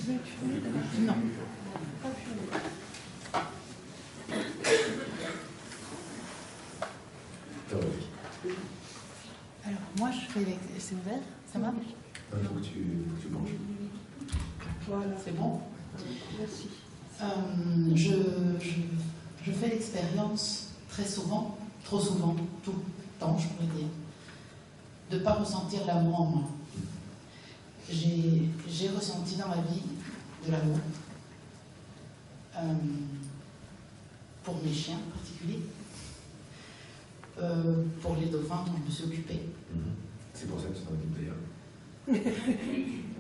Non. Alors, moi, je fais les... C'est ouvert? Ça marche? Il faut que tu manges. Voilà. C'est bon? Merci. Je fais l'expérience très souvent, trop souvent, tout le temps, je pourrais dire, de ne pas ressentir l'amour en moi. J'ai ressenti dans ma vie de l'amour pour mes chiens en particulier, pour les dauphins dont je me suis occupée. C'est pour ça que tu t'en occupes d'ailleurs.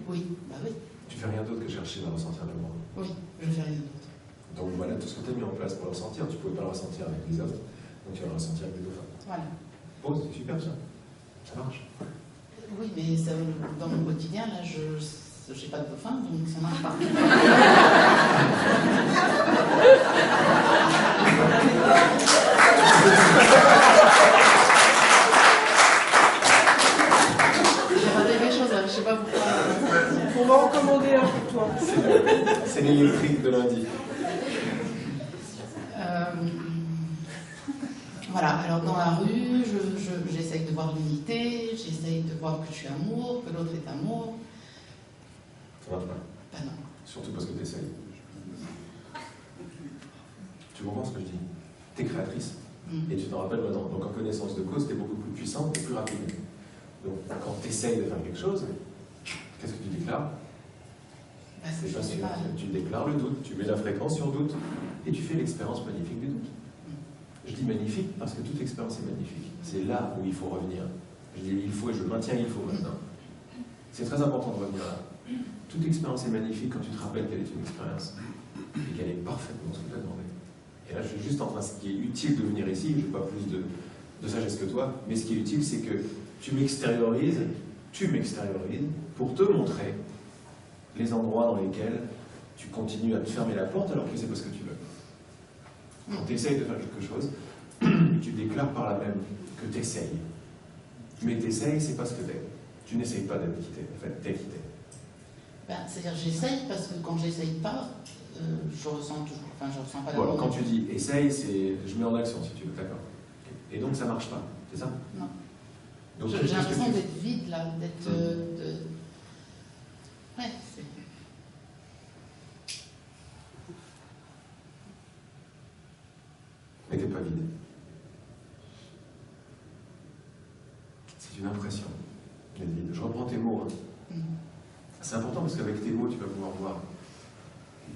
Oui, bah oui. Tu fais rien d'autre que chercher à ressentir l'amour. Oui, je fais rien d'autre. Donc voilà tout ce que tu as mis en place pour le ressentir. Tu ne pouvais pas le ressentir avec les autres, donc tu vas le ressentir avec les dauphins. Voilà. Oh, c'est super ça. Ça marche. Oui, mais ça, dans mon quotidien, là, je n'ai pas de dauphin, donc ça marche pas. J'ai raté quelque chose, là, je sais pas pourquoi. On va en commander un pour toi. C'est l'électrique de lundi. Voilà, alors dans la rue, j'essaye de voir l'unité, j'essaye de voir que je suis amour, que l'autre est amour. Ça marche pas. Ben non. Surtout parce que tu essayes. Tu comprends ce que je dis? Tu es créatrice. Et tu t'en rappelles maintenant. Donc en connaissance de cause, tu es beaucoup plus puissante et plus rapide. Donc quand tu essayes de faire quelque chose, qu'est-ce que tu déclares? Ben, C'est je pas sais sûr. pas. Tu déclares le doute, tu mets la fréquence sur doute et tu fais l'expérience magnifique du doute. Je dis magnifique parce que toute expérience est magnifique. C'est là où il faut revenir. Je dis il faut et je maintiens il faut maintenant. C'est très important de revenir là. Toute expérience est magnifique quand tu te rappelles qu'elle est une expérience et qu'elle est parfaitement ce que tu as demandé. Et là, je suis juste en train, ce qui est utile de venir ici, je n'ai pas plus de sagesse que toi, mais ce qui est utile, c'est que tu m'extériorises pour te montrer les endroits dans lesquels tu continues à te fermer la porte alors que c'est pas ce que tu veux. Quand tu essayes de faire quelque chose, tu déclares par là même que tu essayes. Mais tu essayes, c'est pas ce que tu es. Tu n'essayes pas d'être quitté, en fait, t'es quitté. Ben, c'est-à-dire j'essaye parce que quand j'essaye pas, je ressens toujours. Enfin, je ressens pas la Bon, quand tu dis essaye, c'est je mets en action si tu veux, d'accord. Et donc ça marche pas, c'est ça? Non. Donc J'ai l'impression d'être vide là, d'être. Ouais, c'est. Mais t'es pas vide. C'est une impression d'être vide. Je reprends tes mots. Hein. C'est important parce qu'avec tes mots, tu vas pouvoir voir.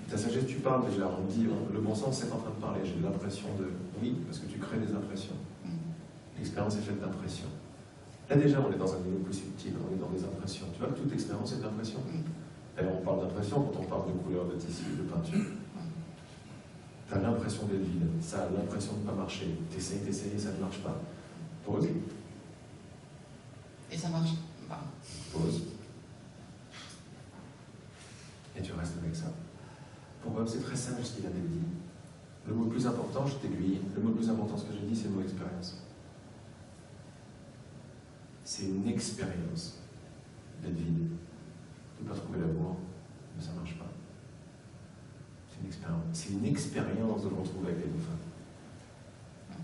Ta sagesse, tu parles déjà, on dit, le bon sens, c'est en train de parler. J'ai l'impression de... Oui, parce que tu crées des impressions. L'expérience est faite d'impressions. Là déjà, on est dans un niveau plus subtil, on est dans des impressions. Tu vois que toute expérience est d'impression. D'ailleurs, on parle d'impression quand on parle de couleur, de tissu, de peinture. Tu as l'impression d'être vide, ça a l'impression de ne pas marcher. T'essayes, ça ne marche pas. Pause. Et ça marche pas. Pause. Et tu restes avec ça. Pourquoi? C'est très simple ce qu'il avait dit. Le mot le plus important, je t'aiguille, le mot le plus important, ce que j'ai dit, c'est le mot expérience. C'est une expérience d'être vide, de ne pas trouver l'amour, mais ça ne marche pas. C'est une expérience. C'est une expérience de le retrouver avec les dauphins.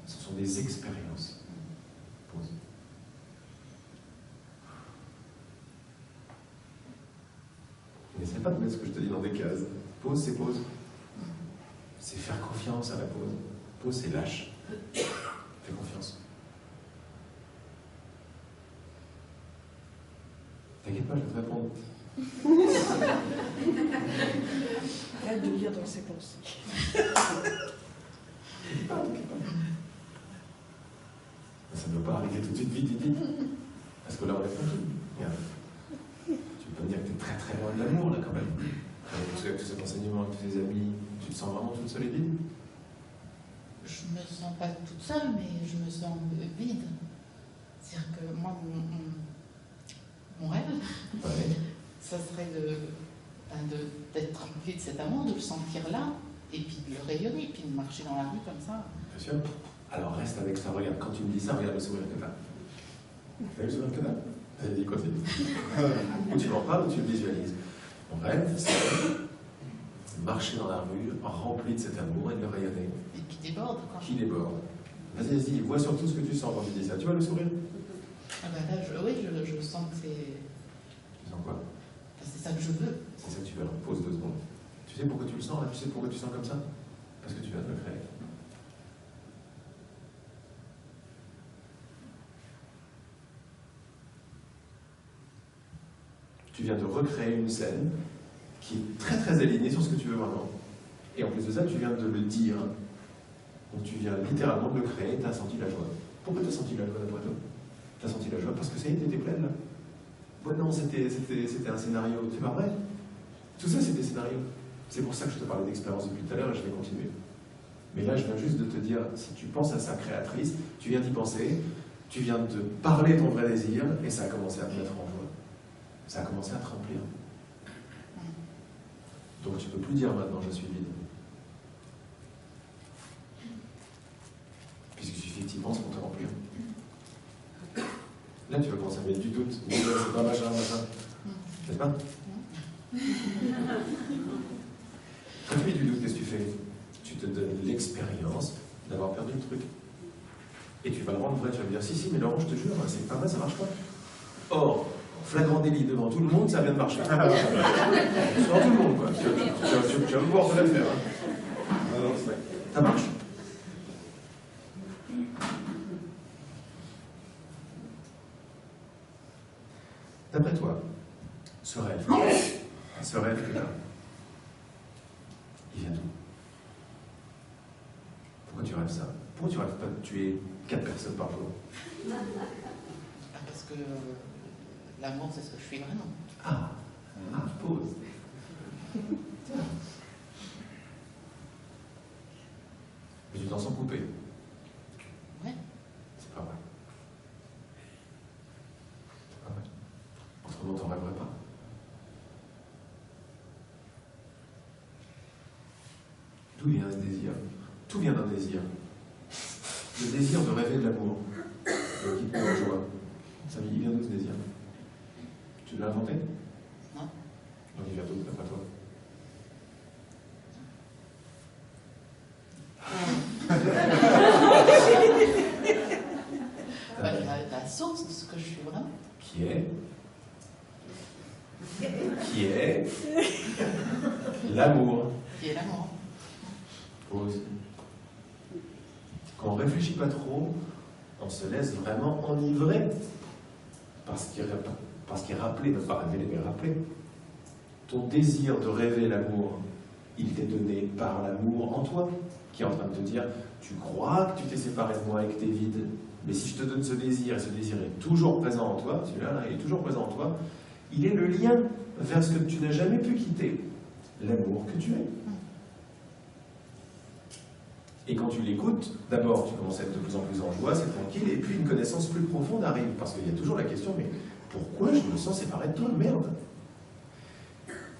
Ce sont des expériences. Pause. N'essaie pas de mettre ce que je te dis dans des cases. Pause, c'est pause. C'est faire confiance à la pause. Pause, c'est lâche. Fais confiance. T'inquiète pas, je vais te répondre. Arrête de lire dans ses pensées. Ça ne doit pas arriver tout de suite, vite. Parce que là, on est tranquille. Regarde. Tu peux me dire que tu es très très loin de l'amour, là, quand même. Avec tous cet enseignement, avec tous tes amis, tu te sens vraiment toute seule et vide? Je me sens pas toute seule, mais je me sens vide. C'est-à-dire que moi, mon rêve, ça serait d'être rempli de cet amour, de le sentir là, et puis de le rayonner, puis de marcher dans la rue comme ça. Bien sûr. Alors reste avec ça, regarde, quand tu me dis ça, regarde le sourire que t'as. T'as vu le sourire que t'as? Vas-y, continue. Ou tu m'en parles ou tu le visualises. Ton rêve, c'est marcher dans la rue, rempli de cet amour et de le rayonner. Et qui déborde, quoi. Qui déborde. Vas-y, vas-y, vois surtout ce que tu sens quand tu dis ça. Tu vois le sourire? Ah bah là, oui, je sens que c'est... Tu sens quoi? C'est ça que je veux. C'est ça que tu veux. Alors, pause 2 secondes. Tu sais pourquoi tu le sens là? Tu sais pourquoi tu sens comme ça? Parce que tu viens de le créer. Tu viens de recréer une scène qui est très très alignée sur ce que tu veux vraiment. Et en plus de ça, tu viens de le dire. Donc tu viens littéralement de le créer, tu as senti la joie. Pourquoi tu as senti la joie d'après toi? Tu as senti la joie parce que ça y est, tu étais pleine là. Ouais, non, c'était un scénario, c'est pas vrai. Tout ça, c'est des scénarios. C'est pour ça que je te parlais d'expérience depuis tout à l'heure et je vais continuer. Mais là, je viens juste de te dire, si tu penses à sa créatrice, tu viens d'y penser, tu viens de parler ton vrai désir et ça a commencé à te mettre en joie. Ça a commencé à te remplir. Donc tu ne peux plus dire maintenant je suis vide. Puisqu'il suffit que tu y penses pour te remplir. Là tu vas commencer à mettre du doute. C'est pas machin, machin. N'est-ce pas? Quand tu mets du doute, qu'est-ce que tu fais? Tu te donnes l'expérience d'avoir perdu le truc. Et tu vas le rendre vrai, tu vas me dire si, mais Laurent, je te jure, c'est pas vrai, ça marche pas. Or, flagrant délit devant tout le monde, ça vient de marcher. Devant tout le monde, quoi. Tu vas me voir de la faire. Hein. Ça marche. D'après toi, ce rêve que tu as, il vient d'où? Pourquoi tu rêves ça? Pourquoi tu rêves pas de tuer 4 personnes par jour? Parce que l'amour, c'est ce que je suis vraiment. Pause. Mais tu t'en sens coupé. Ouais. C'est pas vrai. C'est pas vrai. Autrement, t'en rêverais pas. D'où vient ce désir? Tout vient d'un désir. Le désir de rêver de l'amour. Qui te met en joie. Ça vient d'où ce désir? Tu l'as inventé? Non. Donc il vient d'où, d'après toi? La source de ce que je suis vraiment. Qui est l'amour. Qui est l'amour. Pause. Quand on ne réfléchit pas trop, on se laisse vraiment enivrer. Parce qu'il est rappelé, ne pas révéler, mais rappelé. Ton désir de rêver l'amour, il t'est donné par l'amour en toi, qui est en train de te dire, tu crois que tu t'es séparé de moi et que tu es vide, mais si je te donne ce désir, et ce désir est toujours présent en toi, celui-là, là, il est toujours présent en toi, il est le lien vers ce que tu n'as jamais pu quitter, l'amour que tu es. Et quand tu l'écoutes, d'abord tu commences à être de plus en plus en joie, c'est tranquille, et puis une connaissance plus profonde arrive, parce qu'il y a toujours la question, mais pourquoi je me sens séparé de toi, merde?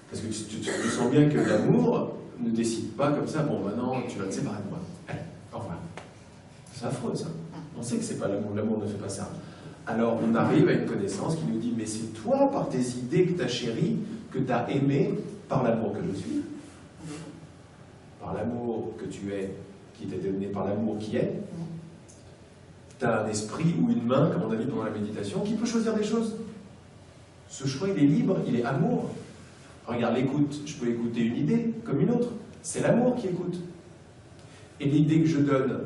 Parce que tu sens bien que l'amour ne décide pas comme ça, bon maintenant tu vas te séparer de moi. Allez, au revoir. C'est affreux ça. On sait que c'est pas l'amour, l'amour ne fait pas ça. Alors on arrive à une connaissance qui nous dit, mais c'est toi, par tes idées que tu as chéries, que tu as aimé, par l'amour que je suis, par l'amour que tu es, qui t'a été donné par l'amour qui est. Tu as un esprit ou une main, comme on a dit pendant la méditation, qui peut choisir des choses. Ce choix, il est libre, il est amour. Regarde, l'écoute, je peux écouter une idée comme une autre. C'est l'amour qui écoute. Et l'idée que je donne,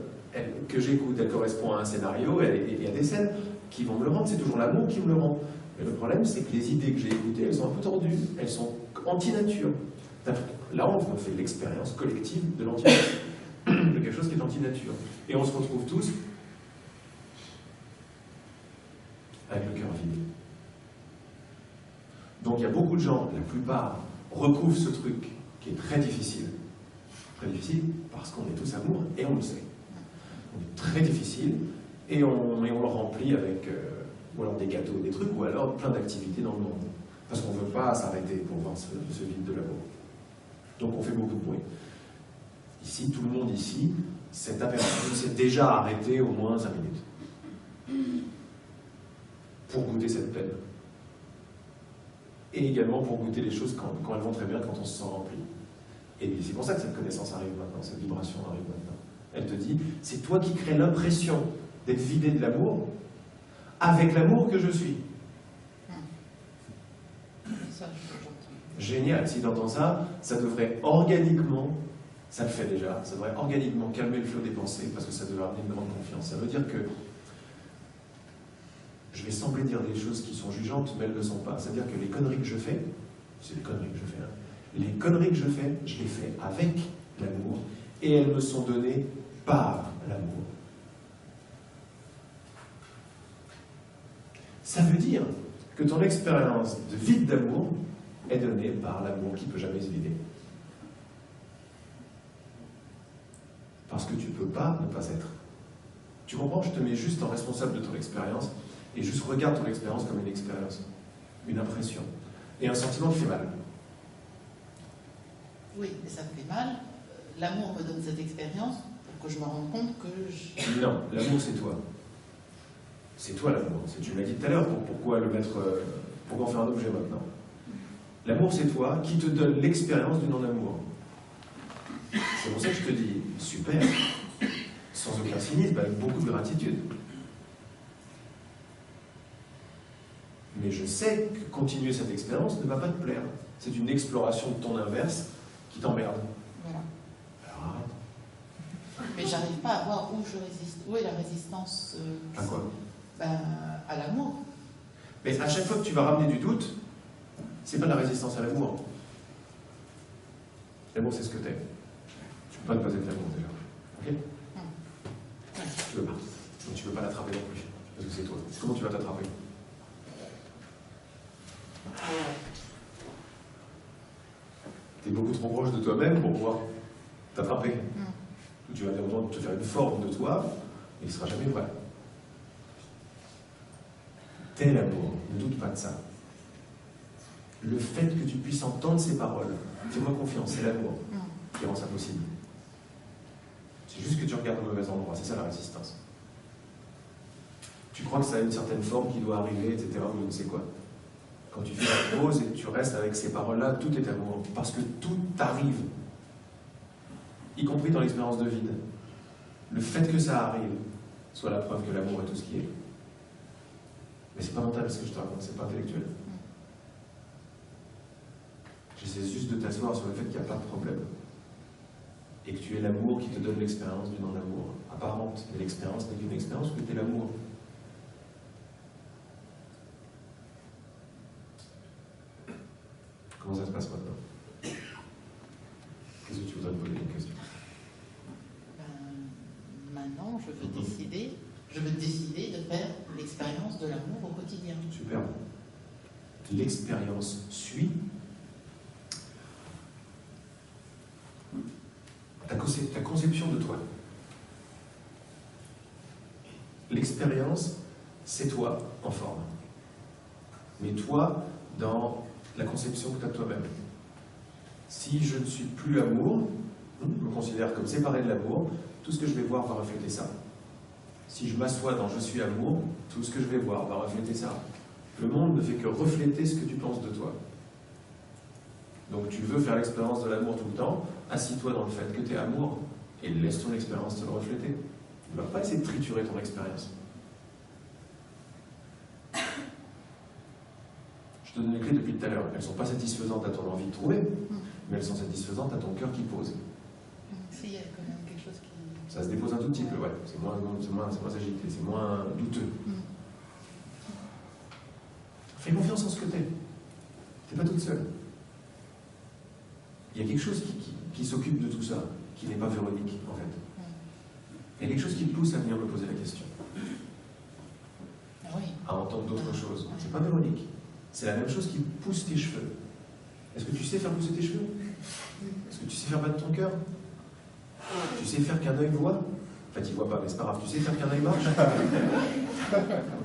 que j'écoute, elle correspond à un scénario, et il y a des scènes qui vont me le rendre. C'est toujours l'amour qui me le rend. Mais le problème, c'est que les idées que j'ai écoutées, elles sont un peu tordues, elles sont anti-nature. Là, on fait l'expérience collective de l'anti-nature, de quelque chose qui est anti-nature. Et on se retrouve tous avec le cœur vide. Donc il y a beaucoup de gens, la plupart, recouvrent ce truc qui est très difficile. Très difficile parce qu'on est tous amour et on le sait. On est très difficile et on le remplit avec ou alors des gâteaux, des trucs, ou alors plein d'activités dans le monde. Parce qu'on ne veut pas s'arrêter pour voir ce vide de l'amour. Donc on fait beaucoup de bruit. Ici, tout le monde ici s'est déjà arrêté au moins 5 minutes pour goûter cette peine. et également pour goûter les choses quand elles vont très bien, quand on se sent rempli. Et c'est pour ça que cette connaissance arrive maintenant, cette vibration arrive maintenant. Elle te dit, c'est toi qui crée l'impression d'être vidé de l'amour, avec l'amour que je suis. Ça, j'entends. Génial, si tu entends ça, ça devrait organiquement, ça le fait déjà, ça devrait organiquement calmer le flot des pensées, parce que ça devrait amener une grande confiance. Ça veut dire que je vais sembler dire des choses qui sont jugeantes, mais elles ne le sont pas. C'est-à-dire que les conneries que je fais, c'est les conneries que je fais, hein. Les conneries que je les fais avec l'amour, et elles me sont données par l'amour. Ça veut dire que ton expérience de vide d'amour est donnée par l'amour qui ne peut jamais se vider. Parce que tu ne peux pas ne pas être. Tu comprends? Je te mets juste en responsable de ton expérience, et juste regarde ton expérience comme une expérience, une impression, et un sentiment qui fait mal. Oui, mais ça me fait mal. L'amour me donne cette expérience pour que je me rende compte que je... Non, l'amour c'est toi. C'est toi l'amour. Tu m'as dit tout à l'heure pourquoi le mettre, pourquoi en faire un objet maintenant. L'amour c'est toi qui te donne l'expérience du non-amour. C'est pour ça que je te dis, super, sans aucun cynisme, avec beaucoup de gratitude. Mais je sais que continuer cette expérience ne va pas te plaire. C'est une exploration de ton inverse qui t'emmerde. Voilà. Alors arrête. Mais j'arrive pas à voir où je résiste. Où est la résistance À quoi? À l'amour. Mais à chaque fois que tu vas ramener du doute, c'est pas de la résistance à l'amour. L'amour, c'est ce que t'es. Tu peux pas ne pas être l'amour déjà. Ok? Tu veux pas. Donc tu peux pas l'attraper non plus. Parce que c'est toi. Comment tu vas t'attraper? Tu es beaucoup trop proche de toi-même pour pouvoir t'attraper. Tu vas avoir te faire une forme de toi, et il ne sera jamais vrai. T'es l'amour, ne doute pas de ça. Le fait que tu puisses entendre ces paroles, fais-moi confiance, c'est l'amour qui rend ça possible. C'est juste que tu regardes au mauvais endroit, c'est ça la résistance. Tu crois que ça a une certaine forme qui doit arriver, etc., ou je ne sais quoi. Quand tu fais la pause et que tu restes avec ces paroles-là, tout est amour. Parce que tout arrive. Y compris dans l'expérience de vide. Le fait que ça arrive soit la preuve que l'amour est tout ce qui est. Mais c'est pas mental ce que je te raconte, c'est pas intellectuel. J'essaie juste de t'asseoir sur le fait qu'il n'y a pas de problème. Et que tu es l'amour qui te donne l'expérience du non-amour. Apparente, mais l'expérience n'est qu'une expérience que tu es l'amour. Comment ça se passe maintenant? Qu'est-ce que tu voudrais me poser comme question? Maintenant, je veux décider de faire l'expérience de l'amour au quotidien. Super. L'expérience suit ta conception de toi. L'expérience, c'est toi en forme. Mais toi, dans la conception que tu as de toi-même. Si je ne suis plus amour, je me considère comme séparé de l'amour, tout ce que je vais voir va refléter ça. Si je m'assois dans je suis amour, tout ce que je vais voir va refléter ça. Le monde ne fait que refléter ce que tu penses de toi. Donc tu veux faire l'expérience de l'amour tout le temps, assis-toi dans le fait que tu es amour et laisse ton expérience te le refléter. Tu ne vas pas essayer de triturer ton expérience. Je te donne les clés depuis tout à l'heure. Elles ne sont pas satisfaisantes à ton envie de trouver, mais elles sont satisfaisantes à ton cœur qui pose. Si, il y a quand même quelque chose qui... Ça se dépose un tout petit peu, ouais. C'est moins agité, c'est moins douteux. Fais confiance en ce que t'es. T'es pas toute seule. Il y a quelque chose qui s'occupe de tout ça, qui n'est pas Véronique, en fait. Il y a quelque chose qui te pousse à venir me poser la question. Oui. À entendre d'autres choses. C'est pas Véronique. C'est la même chose qui pousse tes cheveux. Est-ce que tu sais faire pousser tes cheveux? Est-ce que tu sais faire battre ton cœur? Tu sais faire qu'un œil voit? Enfin, tu vois pas, mais c'est pas grave. Tu sais faire qu'un œil marche?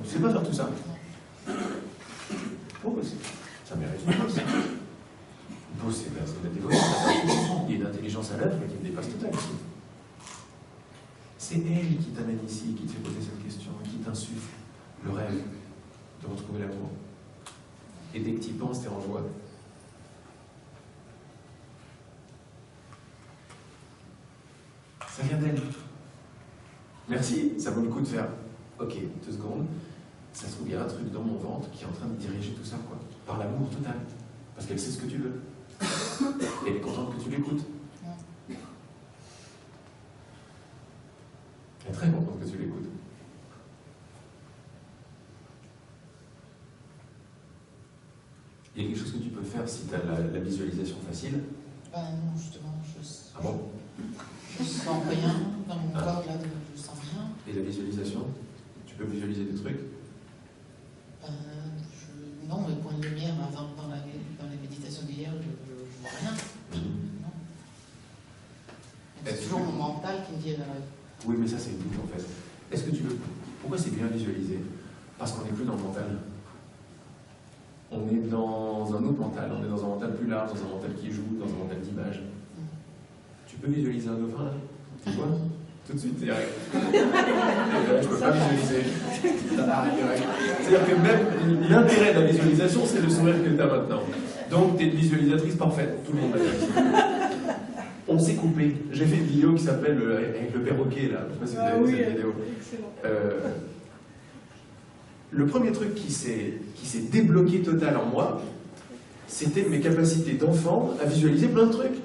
Tu sais pas faire tout ça? Oh, ça mérite une pause. Une pause, c'est de la dévotion. Il y a une intelligence à l'œuvre qui me dépasse totalement. C'est elle qui t'amène ici, qui te fait poser cette question, qui t'insuffle le rêve de retrouver l'amour. Et dès que tu y penses, tu es en joie. Ça vient d'elle. Merci, ça vaut le coup de faire. Ok, 2 secondes. Ça se trouve, il y a un truc dans mon ventre qui est en train de diriger tout ça, quoi. Par l'amour total. Parce qu'elle sait ce que tu veux. Et elle est contente que tu l'écoutes. Elle est très contente que tu l'écoutes. Il y a quelque chose que tu peux faire si tu as la visualisation facile. Ben non, justement, Ah bon? je sens rien dans mon corps, là, je sens rien. Et la visualisation? Tu peux visualiser des trucs? Non, le point de lumière, par exemple, dans les méditations d'hier, je vois rien. Non. C'est toujours mon mental qui me dit... Oui, mais ça, c'est une boucle, en fait. Est-ce que tu veux... Pourquoi c'est bien visualiser? Parce qu'on n'est plus dans le mental. On est dans un autre mental. On est dans un mental plus large, dans un mental qui joue, dans un mental d'image. Tu peux visualiser un dauphin, là? Tu vois? Tout de suite, direct. Je ne peux pas visualiser. C'est-à-dire que même l'intérêt de la visualisation, c'est le sourire que tu as maintenant. Donc, tu es une visualisatrice parfaite. Tout le monde l'a dit. On s'est coupé. J'ai fait une vidéo qui s'appelle avec le perroquet, là. Je ne sais pas si vous avez vu cette vidéo. Excellent. Le premier truc qui s'est débloqué total en moi, c'était mes capacités d'enfant à visualiser plein de trucs.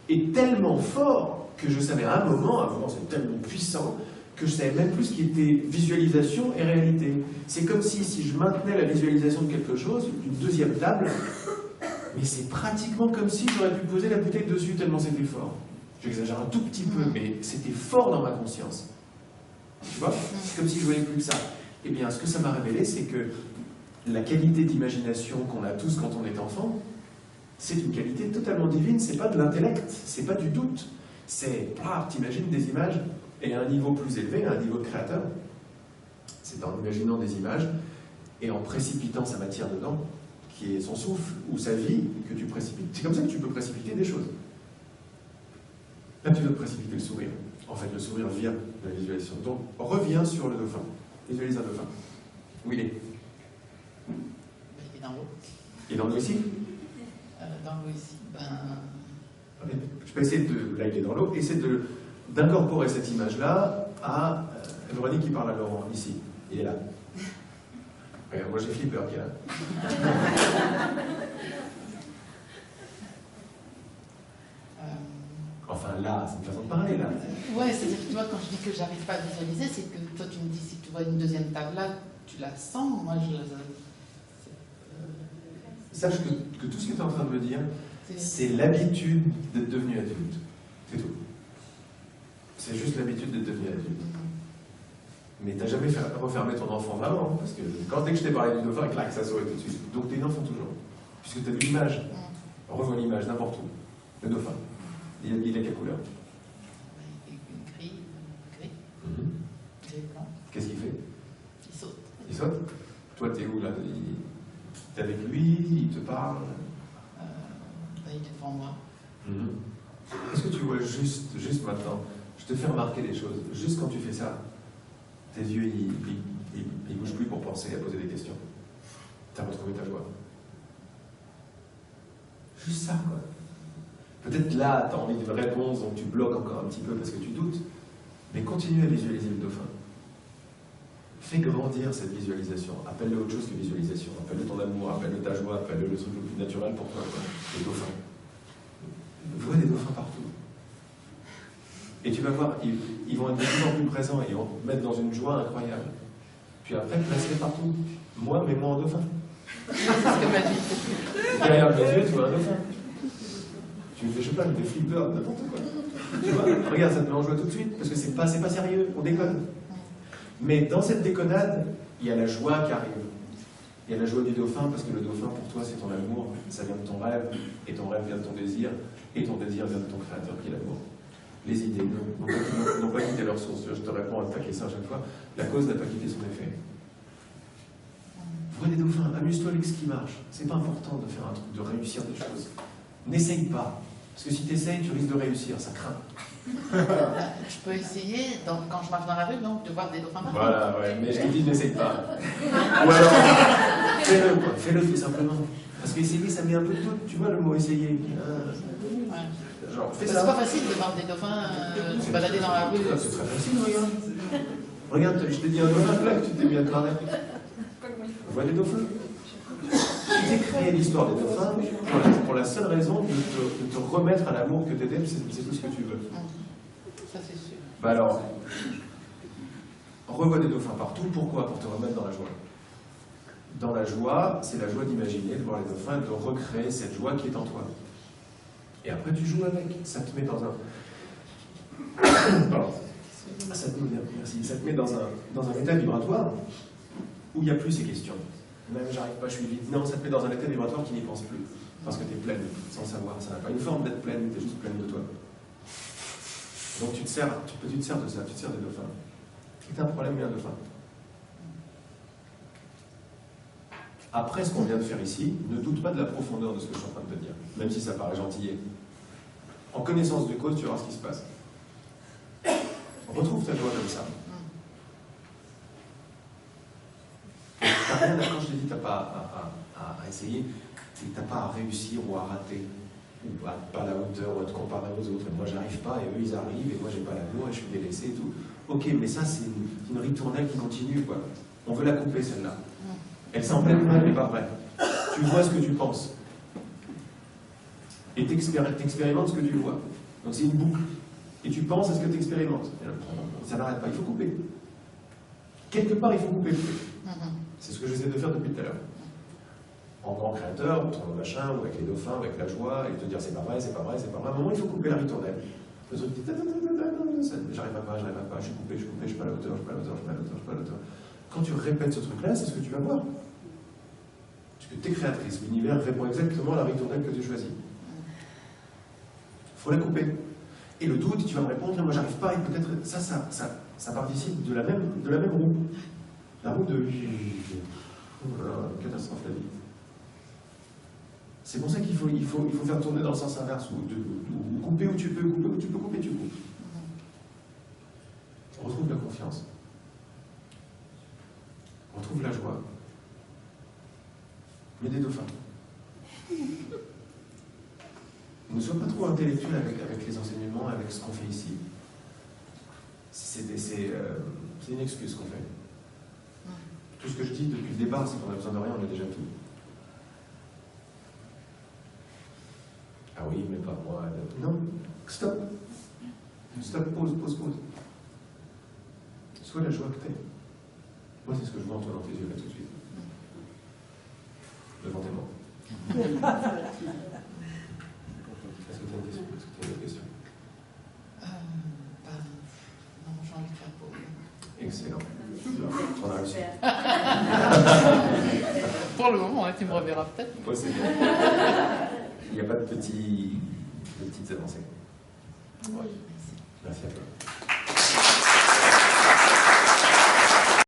Et tellement fort que je savais à un moment c'est tellement puissant, que je savais même plus ce qui était visualisation et réalité. C'est comme si je maintenais la visualisation de quelque chose, une deuxième table, mais c'est pratiquement comme si j'aurais pu poser la bouteille dessus tellement c'était fort. J'exagère un tout petit peu, mais c'était fort dans ma conscience. Tu vois? C'est comme si je voyais plus que ça. Eh bien, ce que ça m'a révélé, c'est que la qualité d'imagination qu'on a tous quand on est enfant, c'est une qualité totalement divine, c'est pas de l'intellect, c'est pas du doute. C'est, t'imagines des images, et à un niveau plus élevé, à un niveau de créateur, c'est en imaginant des images, et en précipitant sa matière dedans, qui est son souffle, ou sa vie, que tu précipites. C'est comme ça que tu peux précipiter des choses. Là, tu dois précipiter le sourire. En fait, le sourire vient de la visualisation. Donc, reviens sur le dauphin. Visualise un dauphin. Où il est? Il est dans l'eau. Il est dans l'eau ici? Dans l'eau ici. Je peux essayer de... Là, il est dans l'eau. Essayer d'incorporer cette image-là à Véronique qui parle à Laurent, ici. Il est là. Regarde, moi, j'ai Flipper qui est là. Enfin, là, c'est une façon de parler, là. Ouais, c'est-à-dire que tu vois, quand je dis que j'arrive pas à visualiser, c'est que toi, tu me dis, si tu vois une deuxième table là, tu la sens. Moi, je la... Sache que tout ce que tu es en train de me dire, c'est l'habitude d'être devenu adulte. C'est tout. C'est juste l'habitude d'être devenu adulte. Mais tu n'as jamais refermé ton enfant vraiment, parce que dès que je t'ai parlé du dauphin, clac, ça sourit tout de suite. Donc tu es une enfant toujours. Puisque tu as vu l'image. Revois l'image, n'importe où. Le dauphin. Il a quelle couleur? Gris. Gris blanc. Qu'est-ce qu'il fait? Il saute. Il saute? Toi, t'es où là? T'es avec lui? Il te parle? Il est devant moi. Est-ce que tu vois juste maintenant, je te fais remarquer des choses. Juste quand tu fais ça, tes yeux, ils bougent plus pour penser à poser des questions. Tu as retrouvé ta joie. Juste ça, quoi. Peut-être là, tu as envie d'une réponse, donc tu bloques encore un petit peu parce que tu doutes. Mais continue à visualiser le dauphin. Fais grandir cette visualisation. Appelle-le autre chose que visualisation. Appelle-le ton amour, appelle-le ta joie, appelle-le le truc le plus naturel pour toi, quoi. Les dauphins. Vois des dauphins partout. Et tu vas voir, ils vont être de plus en plus présents et ils vont te mettre dans une joie incroyable. Puis après, place-les partout. Moi, mets-moi en dauphin. C'est ce que m'a dit. Derrière mes yeux, tu vois un dauphin. Tu me fais, je sais pas, des flippers, n'importe quoi. Tu vois, regarde, ça te met en joie tout de suite, parce que c'est pas sérieux, on déconne. Mais dans cette déconnade, il y a la joie qui arrive. Il y a la joie du dauphin, parce que le dauphin, pour toi, c'est ton amour, ça vient de ton rêve, et ton rêve vient de ton désir, et ton désir vient de ton créateur, qui est l'amour. Les idées n'ont pas quitté leur source. Je te réponds à ta question à chaque fois. La cause n'a pas quitté son effet. Vois des dauphins, amuse-toi avec ce qui marche. C'est pas important de faire un truc, de réussir des choses. N'essaye pas. Parce que si tu essayes, tu risques de réussir, ça craint. Je peux essayer, quand je marche dans la rue, donc, de voir des dauphins partout. Voilà, ouais, mais je te dis, n'essaye pas. Ou alors, fais-le tout simplement. Parce qu'essayer, ça met un peu de doute. Tu vois le mot essayer. Ouais. Genre, fais C'est ça. pas facile de voir des dauphins se balader dans la rue. C'est très facile, regarde. Regarde, je t'ai dit un dauphin là que tu t'es mis à te marrer. On voit des dauphins. Tu t'es créé l'histoire des dauphins pour la seule raison de te remettre à l'amour que tu étais, c'est tout ce que tu veux. Ça, c'est sûr. Bah alors, revois des dauphins partout. Pourquoi? Pour te remettre dans la joie. Dans la joie, c'est la joie d'imaginer, de voir les dauphins, de recréer cette joie qui est en toi. Et après, tu joues avec. Ça te met dans un... Pardon. Ça te met, merci. Ça te met dans un état vibratoire où il n'y a plus ces questions. Même j'arrive pas, je suis vide. Non, ça te met dans un état vibratoire qui n'y pense plus. Parce que tu es pleine, sans savoir. Ça n'a pas une forme d'être pleine, tu es juste pleine de toi. Donc tu te sers de ça, tu te sers des dauphins. Si tu as un problème, il y a un dauphin. Après ce qu'on vient de faire ici, ne doute pas de la profondeur de ce que je suis en train de te dire, même si ça paraît gentillet. En connaissance du cause, tu verras ce qui se passe. Retrouve ta joie comme ça. T'as rien à, quand je t'ai dit, t'as pas à essayer, c'est que t'as pas à réussir ou à rater, ou à pas à la hauteur, ou à te comparer aux autres. Et moi j'arrive pas, et eux ils arrivent, et moi j'ai pas l'amour, et je suis délaissé et tout. Ok, mais ça c'est une ritournelle qui continue, quoi. On veut la couper celle-là. Elle semble pas, elle n'est pas vraie. Tu vois ce que tu penses. Et t'expérimentes ce que tu vois. Donc c'est une boucle. Et tu penses à ce que tu expérimentes. Ça n'arrête pas, il faut couper. Quelque part, il faut couper le truc. C'est ce que j'essaie de faire depuis tout à l'heure. En grand créateur, ou ton machin, ou avec les dauphins, avec la joie, et te dire c'est pas vrai, c'est pas vrai, c'est pas vrai. À un moment, il faut couper la ritournelle. Le truc dit j'arrive pas, je suis coupé, je suis pas à la hauteur, je suis pas à la hauteur, je suis pas à la hauteur, je suis pas à la hauteur. Quand tu répètes ce truc-là, c'est ce que tu vas voir. Parce que tu es créatrice, l'univers répond exactement à la ritournelle que tu choisis. Il faut la couper. Et le doute, tu vas me répondre, moi j'arrive pas, et peut-être ça participe de la même roue. La roue de catastrophe la vie. C'est pour ça qu'il faut faire tourner dans le sens inverse, ou couper où tu peux, couper où tu peux couper, tu coupes. Retrouve la confiance. Retrouve la joie. Mais des dauphins. Ne sois pas trop intellectuel avec les enseignements, avec ce qu'on fait ici. C'est une excuse qu'on fait. Tout ce que je dis depuis le départ, c'est qu'on a besoin de rien, on a déjà tout. Ah oui, mais pas moi. Non, stop. Stop, pause. Sois la joie que t'es. Moi, c'est ce que je vois en toi dans tes yeux, là, tout de suite. Devant tes mains. Est-ce que tu as une question? Est-ce que tu as une question? Non, j'ai envie de faire pour. Excellent. On a réussi. Pour le moment, tu me reverras peut-être. Ouais, c'est bien. Il n'y a pas de petites avancées. Ouais. Merci à toi.